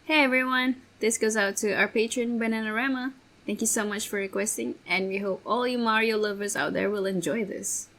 Hey everyone, this goes out to our patron Bananarama. Thank you so much for requesting, and we hope all you Mario lovers out there will enjoy this.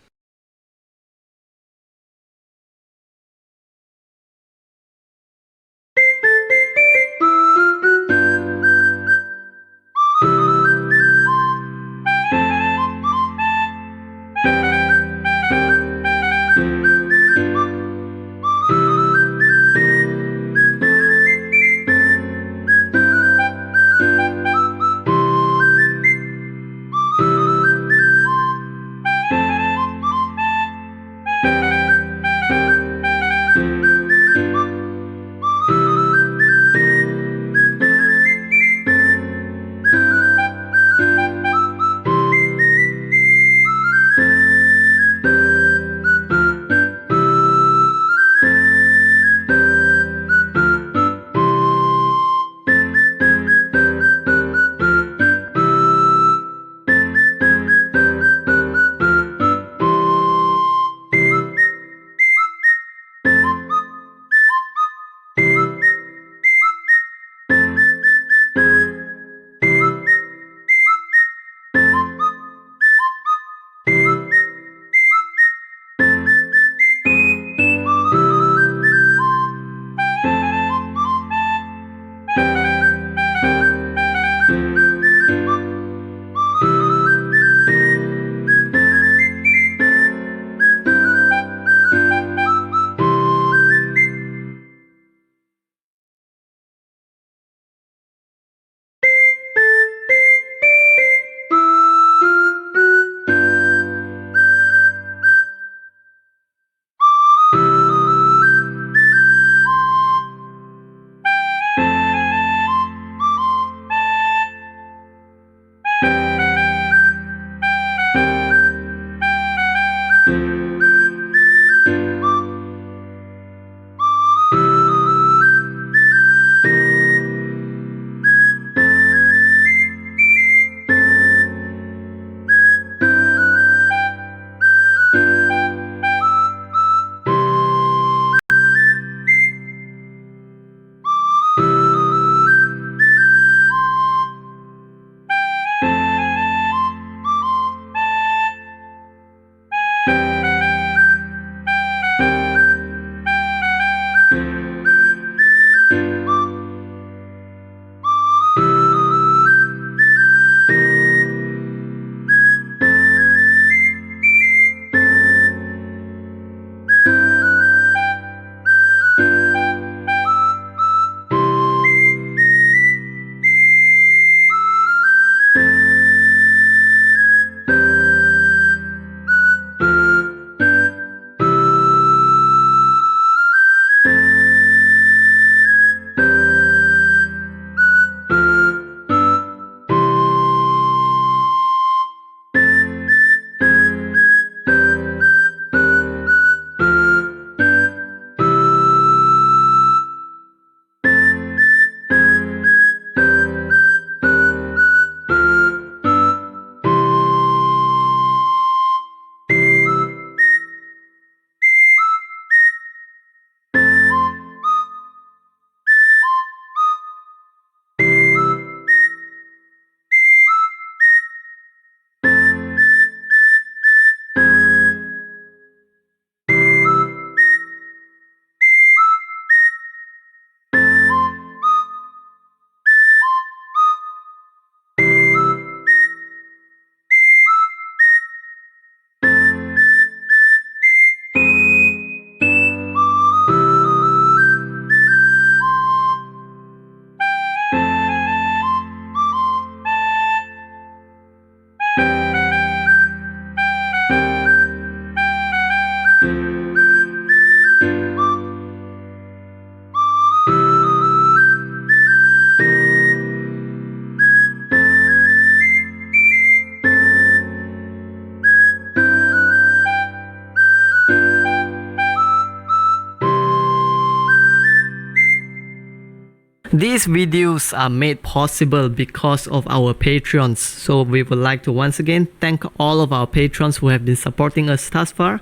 These videos are made possible because of our patrons, so we would like to once again thank all of our patrons who have been supporting us thus far.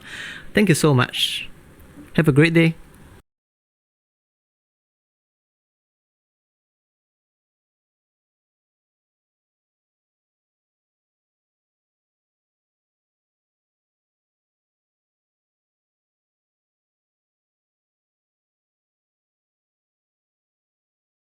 Thank you so much. Have a great day.